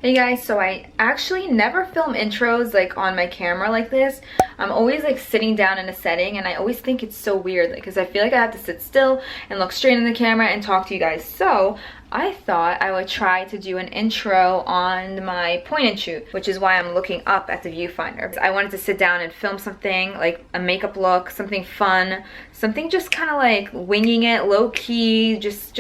Hey guys, so I actually never film intros like on my camera like this. I'm always like sitting down in a setting, and I always think it's so weird because I feel like I have to sit still and look straight in the camera and talk to you guys. So I thought I would try to do an intro on my point and shoot, which is why I'm looking up at the viewfinder. I wanted to sit down and film something like a makeup look, something fun, something just kind of like winging it, low key, just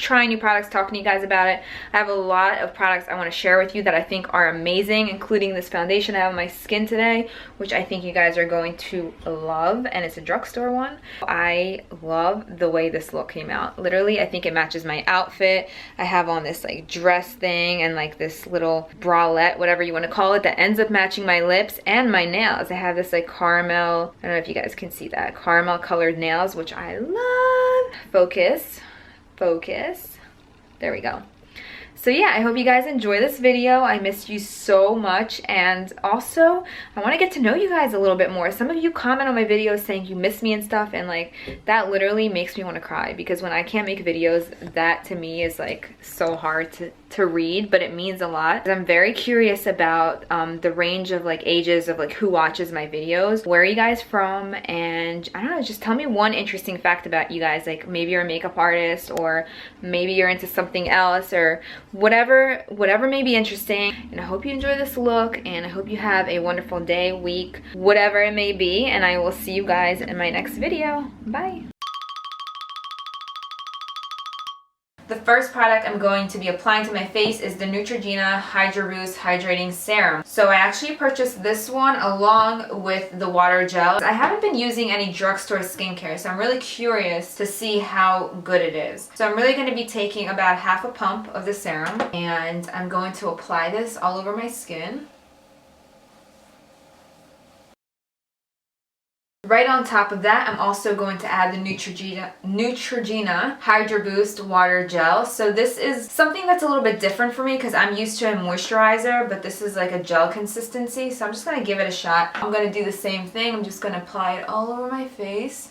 trying new products, talking to you guys about it. I have a lot of products I want to share with you that I think are amazing, including this foundation I have on my skin today, which I think you guys are going to love, and it's a drugstore one. I love the way this look came out. Literally, I think it matches my outfit. I have on this like dress thing and like this little bralette, whatever you want to call it, that ends up matching my lips and my nails. I have this like caramel, I don't know if you guys can see that, caramel colored nails, which I love. Focus, focus. There we go. So yeah, I hope you guys enjoy this video. I missed you so much, and also I want to get to know you guys a little bit more. Some of you comment on my videos saying you miss me and stuff, and like that literally makes me want to cry, because when I can't make videos, that to me is like so hard to read, but it means a lot. I'm very curious about the range of like ages of like who watches my videos. Where are you guys from? And I don't know, just tell me one interesting fact about you guys. Like maybe you're a makeup artist, or maybe you're into something else, or whatever may be interesting. And I hope you enjoy this look, and I hope you have a wonderful day, week, whatever it may be, and I will see you guys in my next video. Bye. The first product I'm going to be applying to my face is the Neutrogena Hydra Boost Hydrating Serum. So I actually purchased this one along with the water gel. I haven't been using any drugstore skincare, so I'm really curious to see how good it is. So I'm really going to be taking about half a pump of the serum, and I'm going to apply this all over my skin. Right on top of that, I'm also going to add the Neutrogena Hydra Boost Water Gel. So this is something that's a little bit different for me because I'm used to a moisturizer, but this is like a gel consistency. So I'm just going to give it a shot. I'm going to do the same thing. I'm just going to apply it all over my face.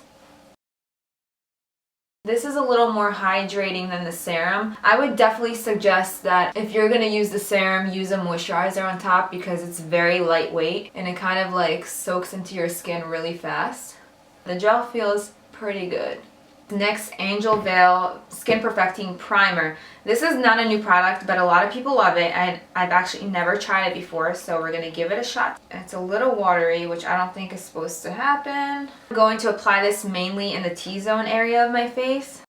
This is a little more hydrating than the serum. I would definitely suggest that if you're going to use the serum, use a moisturizer on top, because it's very lightweight and it kind of like soaks into your skin really fast. The gel feels pretty good. Next, Angel Veil Skin Perfecting Primer. This is not a new product, but a lot of people love it, and I've actually never tried it before, so we're going to give it a shot. It's a little watery, which I don't think is supposed to happen. I'm going to apply this mainly in the T-zone area of my face.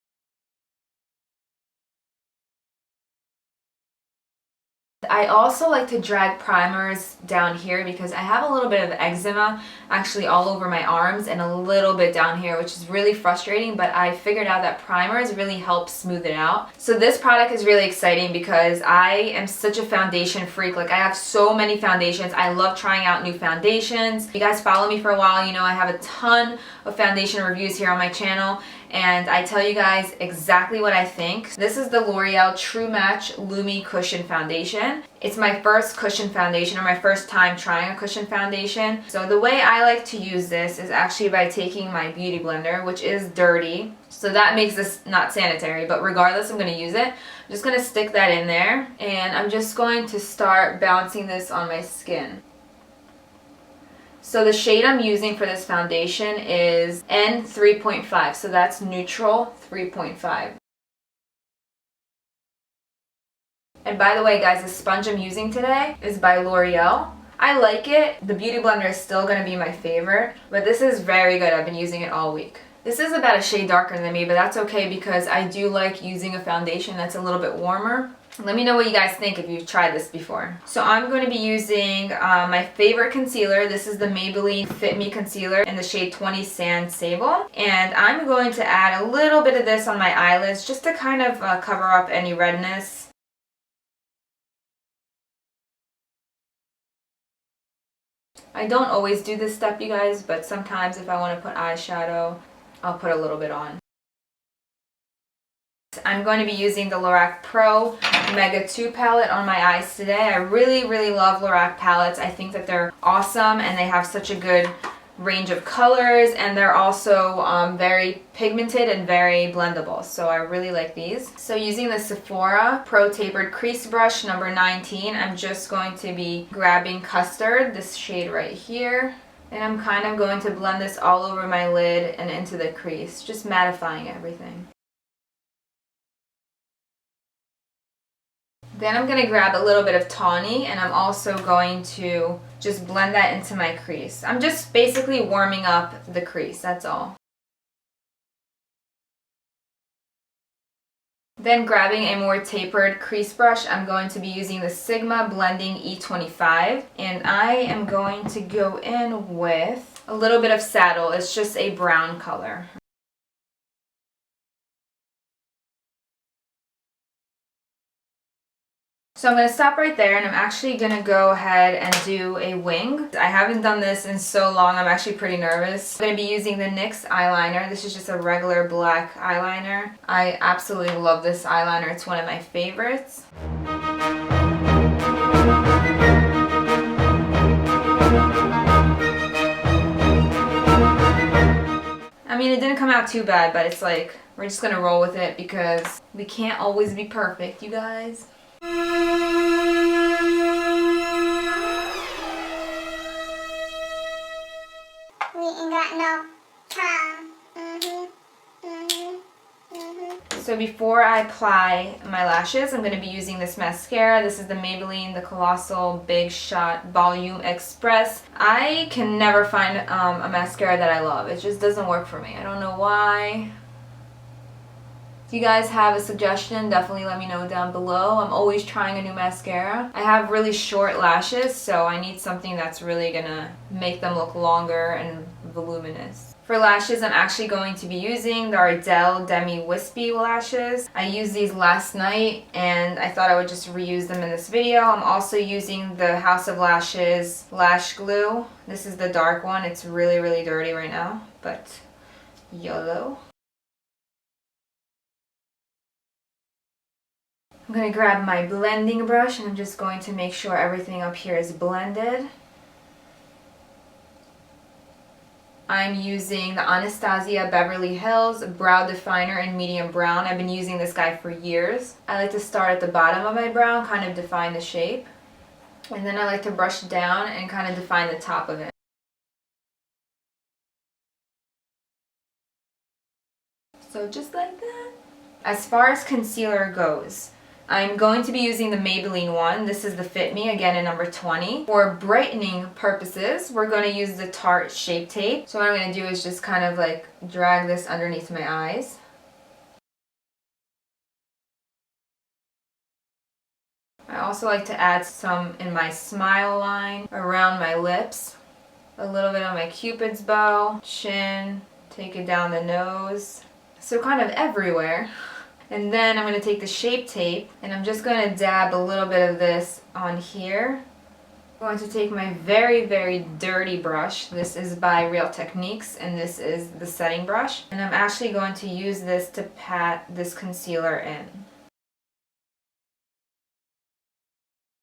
I also like to drag primers down here because I have a little bit of eczema actually all over my arms and a little bit down here, which is really frustrating, but I figured out that primers really help smooth it out. So this product is really exciting because I am such a foundation freak. Like I have so many foundations. I love trying out new foundations. If you guys follow me for a while, you know I have a ton of foundation reviews here on my channel, and I tell you guys exactly what I think. This is the L'Oreal True Match Lumi Cushion Foundation. It's my first cushion foundation, or my first time trying a cushion foundation. So the way I like to use this is actually by taking my beauty blender, which is dirty. So that makes this not sanitary, but regardless, I'm going to use it. I'm just going to stick that in there, and I'm just going to start bouncing this on my skin. So the shade I'm using for this foundation is N3.5, so that's neutral 3.5. And by the way guys, the sponge I'm using today is by L'Oreal. I like it. The Beauty Blender is still going to be my favorite, but this is very good. I've been using it all week. This is about a shade darker than me, but that's okay because I do like using a foundation that's a little bit warmer. Let me know what you guys think if you've tried this before. So I'm going to be using my favorite concealer. This is the Maybelline Fit Me Concealer in the shade 20 Sand Sable. And I'm going to add a little bit of this on my eyelids just to kind of cover up any redness. I don't always do this step, you guys, but sometimes if I want to put eyeshadow, I'll put a little bit on. I'm going to be using the Lorac Pro Mega 2 palette on my eyes today. I really love Lorac palettes. I think that they're awesome and they have such a good range of colors, and they're also very pigmented and very blendable, so I really like these. So using the Sephora Pro Tapered Crease Brush number 19, I'm just going to be grabbing Custard, this shade right here, and I'm kind of going to blend this all over my lid and into the crease, just mattifying everything. Then I'm going to grab a little bit of Tawny, and I'm also going to just blend that into my crease. I'm just basically warming up the crease, that's all. Then grabbing a more tapered crease brush, I'm going to be using the Sigma Blending E25, and I am going to go in with a little bit of Saddle. It's just a brown color. So I'm going to stop right there, and I'm actually going to go ahead and do a wing. I haven't done this in so long, I'm actually pretty nervous. I'm going to be using the NYX eyeliner. This is just a regular black eyeliner. I absolutely love this eyeliner. It's one of my favorites. I mean, it didn't come out too bad, but it's like, we're just going to roll with it because we can't always be perfect, you guys. We ain't got no time. So before I apply my lashes, I'm going to be using this mascara. This is the Maybelline, the Colossal Big Shot Volume Express. I can never find a mascara that I love. It just doesn't work for me. I don't know why. If you guys have a suggestion, definitely let me know down below. I'm always trying a new mascara. I have really short lashes, so I need something that's really gonna make them look longer and voluminous. For lashes, I'm actually going to be using the Ardell Demi Wispy lashes. I used these last night, and I thought I would just reuse them in this video. I'm also using the House of Lashes Lash Glue. This is the dark one. It's really, really dirty right now, but YOLO. I'm going to grab my blending brush, and I'm just going to make sure everything up here is blended. I'm using the Anastasia Beverly Hills Brow Definer in medium brown. I've been using this guy for years. I like to start at the bottom of my brow, kind of define the shape. And then I like to brush down and kind of define the top of it. So just like that. As far as concealer goes, I'm going to be using the Maybelline one. This is the Fit Me, again in number 20. For brightening purposes, we're going to use the Tarte Shape Tape. So what I'm going to do is just kind of like drag this underneath my eyes. I also like to add some in my smile line, around my lips, a little bit on my Cupid's bow, chin, take it down the nose. So kind of everywhere. And then I'm going to take the Shape Tape, and I'm just going to dab a little bit of this on here. I'm going to take my very, very dirty brush. This is by Real Techniques, and this is the setting brush. And I'm actually going to use this to pat this concealer in.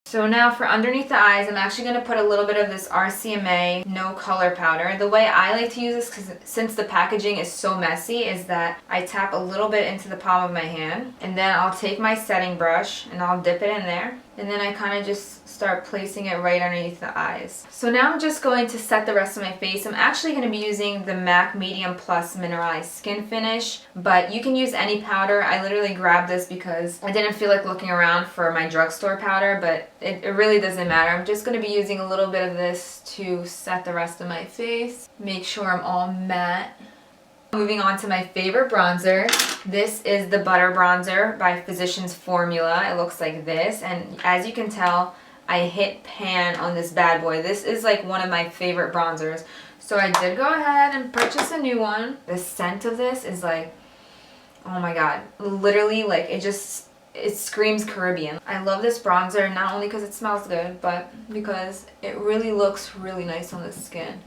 So now for underneath the eyes, I'm actually going to put a little bit of this RCMA No Color Powder. The way I like to use this, because since the packaging is so messy, is that I tap a little bit into the palm of my hand, and then I'll take my setting brush and I'll dip it in there, and then I kind of just start placing it right underneath the eyes. So now I'm just going to set the rest of my face. I'm actually going to be using the MAC Medium Plus Mineralized Skin Finish, but you can use any powder. I literally grabbed this because I didn't feel like looking around for my drugstore powder, but it really doesn't matter. I'm just going to be using a little bit of this to set the rest of my face. Make sure I'm all matte. Moving on to my favorite bronzer. This is the Butter Bronzer by Physicians Formula. It looks like this, and as you can tell, I hit pan on this bad boy. This is like one of my favorite bronzers. So I did go ahead and purchase a new one. The scent of this is like, oh my god. Literally, like, it screams Caribbean. I love this bronzer, not only because it smells good, but because it really looks really nice on the skin.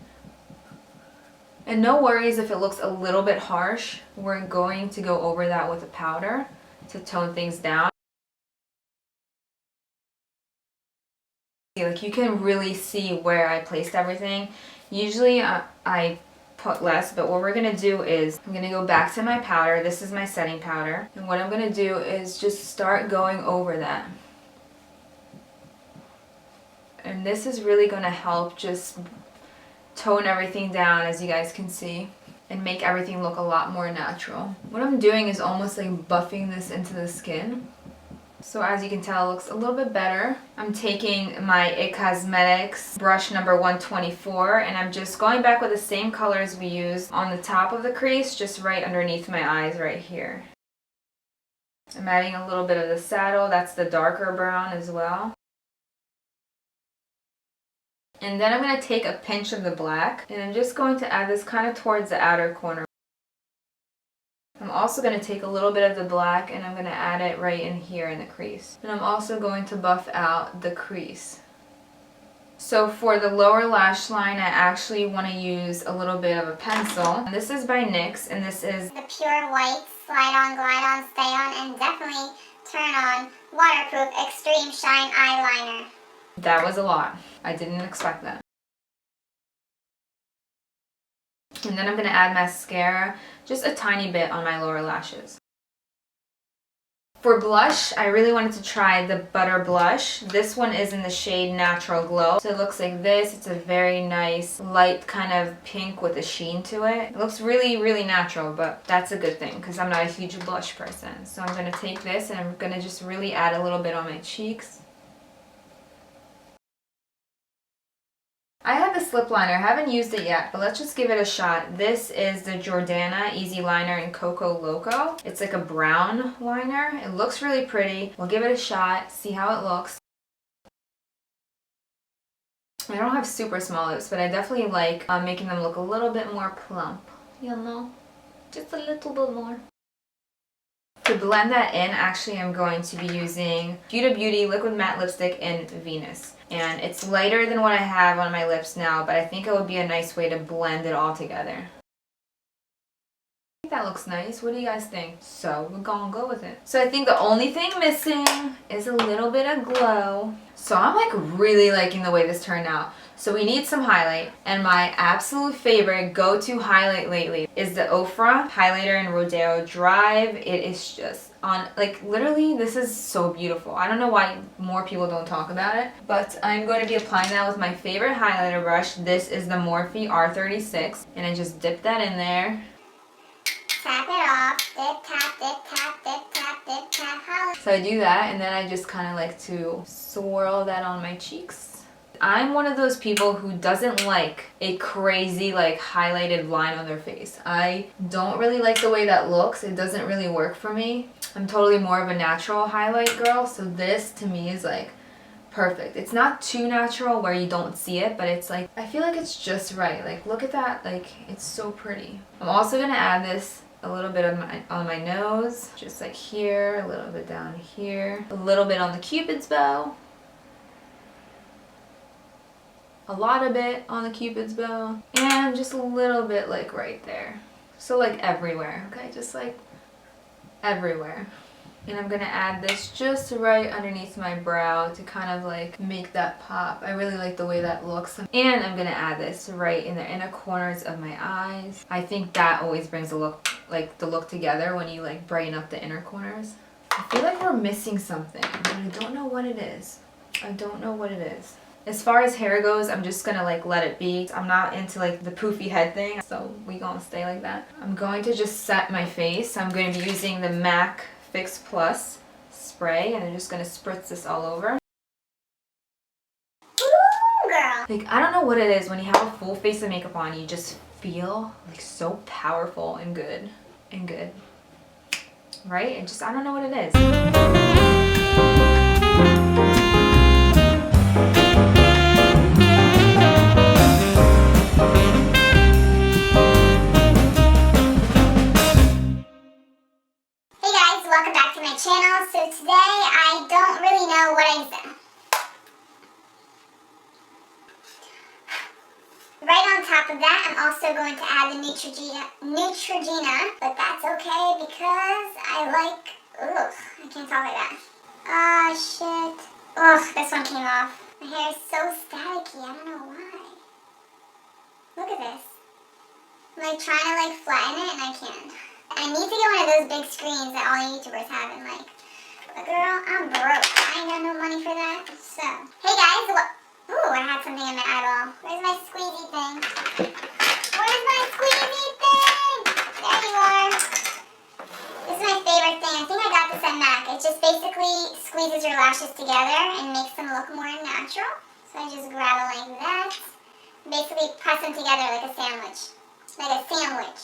And no worries if it looks a little bit harsh. We're going to go over that with a powder to tone things down. Like, you can really see where I placed everything. Usually I put less, but what we're gonna do is I'm gonna go back to my powder. This is my setting powder. And what I'm gonna do is just start going over that. And this is really gonna help just tone everything down, as you guys can see, and make everything look a lot more natural. What I'm doing is almost like buffing this into the skin. So as you can tell, it looks a little bit better. I'm taking my IT Cosmetics brush number 124, and I'm just going back with the same colors we used on the top of the crease, just right underneath my eyes right here. I'm adding a little bit of the saddle, that's the darker brown as well. And then I'm going to take a pinch of the black, and I'm just going to add this kind of towards the outer corner. I'm also going to take a little bit of the black and I'm going to add it right in here in the crease. And I'm also going to buff out the crease. So for the lower lash line, I actually want to use a little bit of a pencil. This is by NYX, and this is the Pure White Slide On, Glide On, Stay On, and definitely Turn On Waterproof Extreme Shine Eyeliner. That was a lot. I didn't expect that. And then I'm going to add mascara, just a tiny bit on my lower lashes. For blush, I really wanted to try the Butter Blush. This one is in the shade Natural Glow. So it looks like this. It's a very nice, light kind of pink with a sheen to it. It looks really, really natural, but that's a good thing because I'm not a huge blush person. So I'm going to take this and I'm going to just really add a little bit on my cheeks. I have this lip liner. I haven't used it yet, but let's just give it a shot. This is the Jordana Easy Liner in Coco Loco. It's like a brown liner. It looks really pretty. We'll give it a shot, see how it looks. I don't have super small lips, but I definitely like making them look a little bit more plump. You know? Just a little bit more. To blend that in, actually I'm going to be using Huda Beauty Liquid Matte Lipstick in Venus. And it's lighter than what I have on my lips now, but I think it would be a nice way to blend it all together. I think that looks nice. What do you guys think? So we're gonna go with it. So I think the only thing missing is a little bit of glow. So I'm like really liking the way this turned out. So we need some highlight, and my absolute favorite go-to highlight lately is the Ofra highlighter in Rodeo Drive. It is just on, like, literally this is so beautiful. I don't know why more people don't talk about it, but I'm going to be applying that with my favorite highlighter brush. This is the Morphe R36, and I just dip that in there. Tap it off, dip tap, dip tap, dip tap, dip tap, holla. So I do that, and then I just kind of like to swirl that on my cheeks. I'm one of those people who doesn't like a crazy like highlighted line on their face. I don't really like the way that looks. It doesn't really work for me. I'm totally more of a natural highlight girl, so this to me is like perfect. It's not too natural where you don't see it, but it's like, I feel like it's just right. Like, look at that, like, it's so pretty. I'm also gonna add this a little bit of on my nose, just like here, a little bit down here, a little bit on the Cupid's bow. A lot of it on the Cupid's bow, and just a little bit like right there. So like everywhere, okay? Just like everywhere. And I'm gonna add this just right underneath my brow to kind of like make that pop. I really like the way that looks. And I'm gonna add this right in the inner corners of my eyes. I think that always brings the look, like the look together when you like brighten up the inner corners. I feel like we're missing something, but I don't know what it is. I don't know what it is. As far as hair goes, I'm just gonna like let it be. I'm not into like the poofy head thing, so we gonna stay like that. I'm going to just set my face. I'm going to be using the MAC Fix Plus spray, and I'm just gonna spritz this all over. Ooh, girl. Like, I don't know what it is when you have a full face of makeup on, you just feel like so powerful and good and good, right? And just, I don't know what it is. Welcome back to my channel. So today I don't really know what I'm saying. Right on top of that, I'm also going to add the Neutrogena, but that's okay because I like, ugh, I can't talk like that. Ah, shit. Ugh, this one came off. My hair is so staticky, I don't know why. Look at this. I'm like trying to like flatten it and I can't. I need to get one of those big screens that all YouTubers have and like, but girl, I'm broke. I ain't got no money for that. So, hey guys, ooh, I had something in my eyeball. Where's my squeezy thing? Where's my squeezy thing? There you are. This is my favorite thing. I think I got this at MAC. It just basically squeezes your lashes together and makes them look more natural. So I just grab it like that. Basically press them together like a sandwich. Like a sandwich.